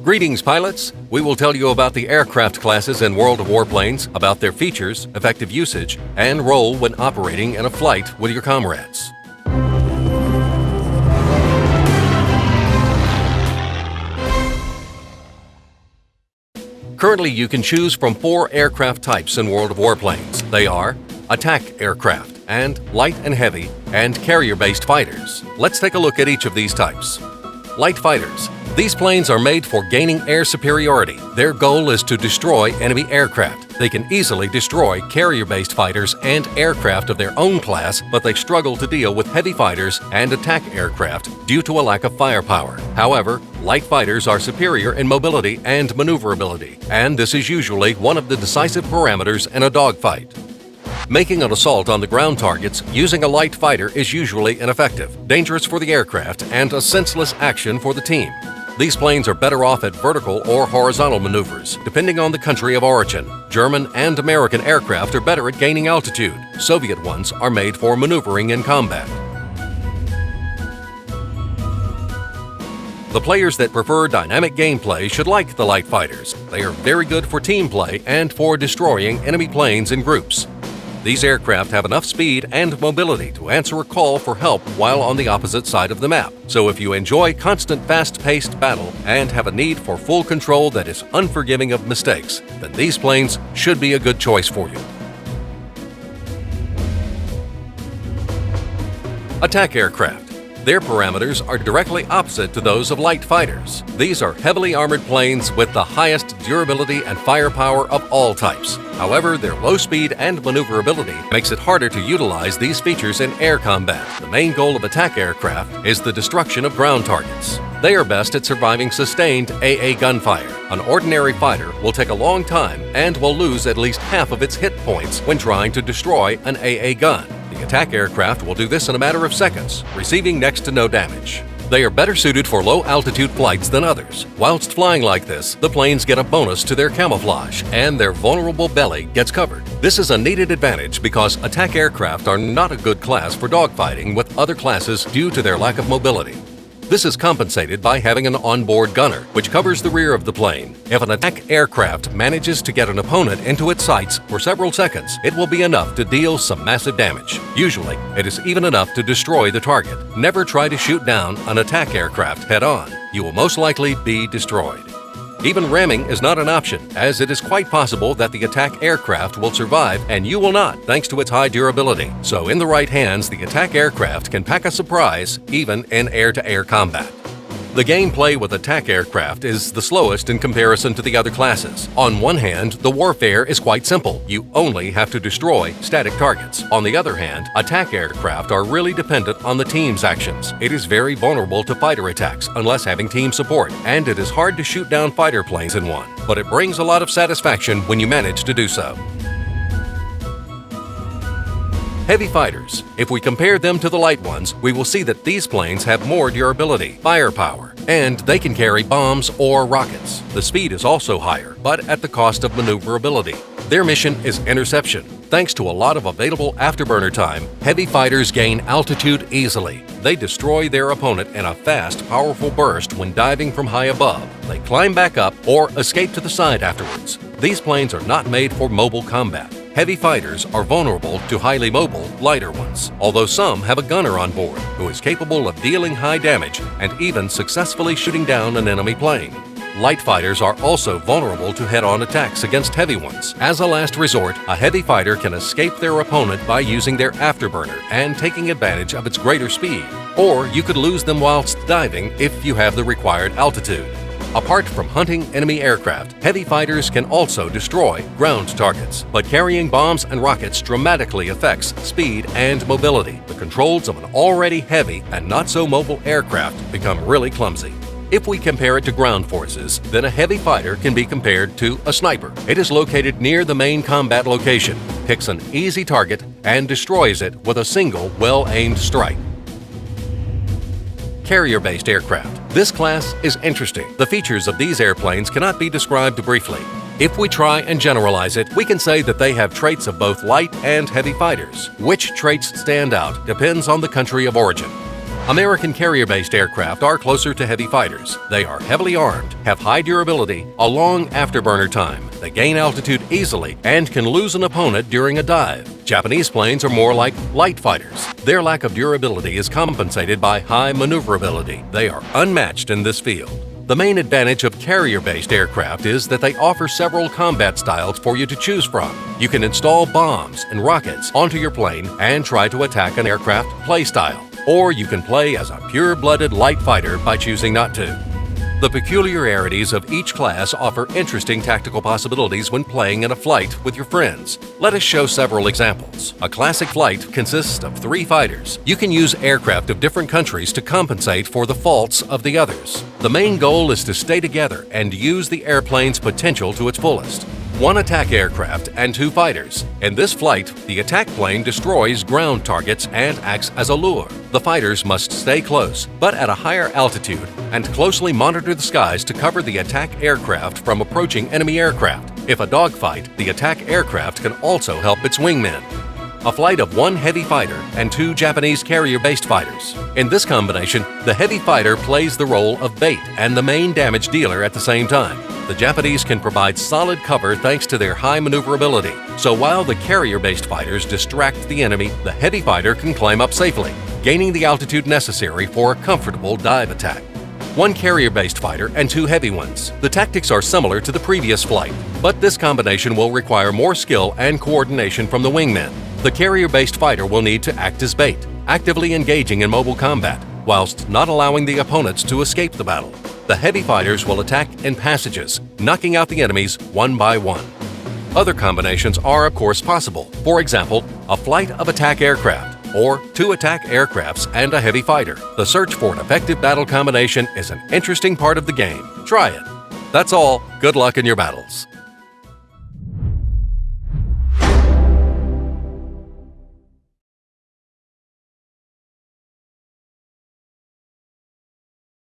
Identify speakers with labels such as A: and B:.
A: Greetings, pilots! We will tell you about the aircraft classes in World of Warplanes, about their features, effective usage, and role when operating in a flight with your comrades. Currently, you can choose from 4 aircraft types in World of Warplanes. They are attack aircraft, and light and heavy, and carrier-based fighters. Let's take a look at each of these types. Light fighters. These planes are made for gaining air superiority. Their goal is to destroy enemy aircraft. They can easily destroy carrier-based fighters and aircraft of their own class, but they struggle to deal with heavy fighters and attack aircraft due to a lack of firepower. However, light fighters are superior in mobility and maneuverability, and this is usually one of the decisive parameters in a dogfight. Making an assault on the ground targets using a light fighter is usually ineffective, dangerous for the aircraft, and a senseless action for the team. These planes are better off at vertical or horizontal maneuvers, depending on the country of origin. German and American aircraft are better at gaining altitude. Soviet ones are made for maneuvering in combat. The players that prefer dynamic gameplay should like the light fighters. They are very good for team play and for destroying enemy planes in groups. These aircraft have enough speed and mobility to answer a call for help while on the opposite side of the map. So if you enjoy constant fast-paced battle and have a need for full control that is unforgiving of mistakes, then these planes should be a good choice for you. Attack aircraft. Their parameters are directly opposite to those of light fighters. These are heavily armored planes with the highest durability and firepower of all types. However, their low speed and maneuverability makes it harder to utilize these features in air combat. The main goal of attack aircraft is the destruction of ground targets. They are best at surviving sustained AA gunfire. An ordinary fighter will take a long time and will lose at least half of its hit points when trying to destroy an AA gun. The attack aircraft will do this in a matter of seconds, receiving next to no damage. They are better suited for low-altitude flights than others. Whilst flying like this, the planes get a bonus to their camouflage, and their vulnerable belly gets covered. This is a needed advantage because attack aircraft are not a good class for dogfighting with other classes due to their lack of mobility. This is compensated by having an onboard gunner, which covers the rear of the plane. If an attack aircraft manages to get an opponent into its sights for several seconds, it will be enough to deal some massive damage. Usually, it is even enough to destroy the target. Never try to shoot down an attack aircraft head-on. You will most likely be destroyed. Even ramming is not an option, as it is quite possible that the attack aircraft will survive and you will not, thanks to its high durability. So in the right hands, the attack aircraft can pack a surprise, even in air-to-air combat. The gameplay with attack aircraft is the slowest in comparison to the other classes. On one hand, the warfare is quite simple. You only have to destroy static targets. On the other hand, attack aircraft are really dependent on the team's actions. It is very vulnerable to fighter attacks unless having team support, and it is hard to shoot down fighter planes in one. But it brings a lot of satisfaction when you manage to do so. Heavy fighters. If we compare them to the light ones, we will see that these planes have more durability, firepower, and they can carry bombs or rockets. The speed is also higher, but at the cost of maneuverability. Their mission is interception. Thanks to a lot of available afterburner time, heavy fighters gain altitude easily. They destroy their opponent in a fast, powerful burst when diving from high above. They climb back up or escape to the side afterwards. These planes are not made for mobile combat. Heavy fighters are vulnerable to highly mobile, lighter ones, although some have a gunner on board who is capable of dealing high damage and even successfully shooting down an enemy plane. Light fighters are also vulnerable to head-on attacks against heavy ones. As a last resort, a heavy fighter can escape their opponent by using their afterburner and taking advantage of its greater speed. Or you could lose them whilst diving if you have the required altitude. Apart from hunting enemy aircraft, heavy fighters can also destroy ground targets. But carrying bombs and rockets dramatically affects speed and mobility. The controls of an already heavy and not-so-mobile aircraft become really clumsy. If we compare it to ground forces, then a heavy fighter can be compared to a sniper. It is located near the main combat location, picks an easy target, and destroys it with a single well-aimed strike. Carrier-based aircraft. This class is interesting. The features of these airplanes cannot be described briefly. If we try and generalize it, we can say that they have traits of both light and heavy fighters. Which traits stand out depends on the country of origin. American carrier-based aircraft are closer to heavy fighters. They are heavily armed, have high durability, a long afterburner time. They gain altitude easily and can lose an opponent during a dive. Japanese planes are more like light fighters. Their lack of durability is compensated by high maneuverability. They are unmatched in this field. The main advantage of carrier-based aircraft is that they offer several combat styles for you to choose from. You can install bombs and rockets onto your plane and try to attack an aircraft playstyle. Or you can play as a pure-blooded light fighter by choosing not to. The peculiarities of each class offer interesting tactical possibilities when playing in a flight with your friends. Let us show several examples. A classic flight consists of 3 fighters. You can use aircraft of different countries to compensate for the faults of the others. The main goal is to stay together and use the airplane's potential to its fullest. 1 attack aircraft and 2 fighters. In this flight, the attack plane destroys ground targets and acts as a lure. The fighters must stay close, but at a higher altitude, and closely monitor the skies to cover the attack aircraft from approaching enemy aircraft. If a dogfight, the attack aircraft can also help its wingmen. A flight of 1 heavy fighter and 2 Japanese carrier-based fighters. In this combination, the heavy fighter plays the role of bait and the main damage dealer at the same time. The Japanese can provide solid cover thanks to their high maneuverability. So while the carrier-based fighters distract the enemy, the heavy fighter can climb up safely, gaining the altitude necessary for a comfortable dive attack. 1 carrier-based fighter and 2 heavy ones. The tactics are similar to the previous flight, but this combination will require more skill and coordination from the wingmen. The carrier-based fighter will need to act as bait, actively engaging in mobile combat, whilst not allowing the opponents to escape the battle. The heavy fighters will attack in passages, knocking out the enemies one by one. Other combinations are of course possible. For example, a flight of attack aircraft, or 2 attack aircrafts and a heavy fighter. The search for an effective battle combination is an interesting part of the game. Try it. That's all. Good luck in your battles.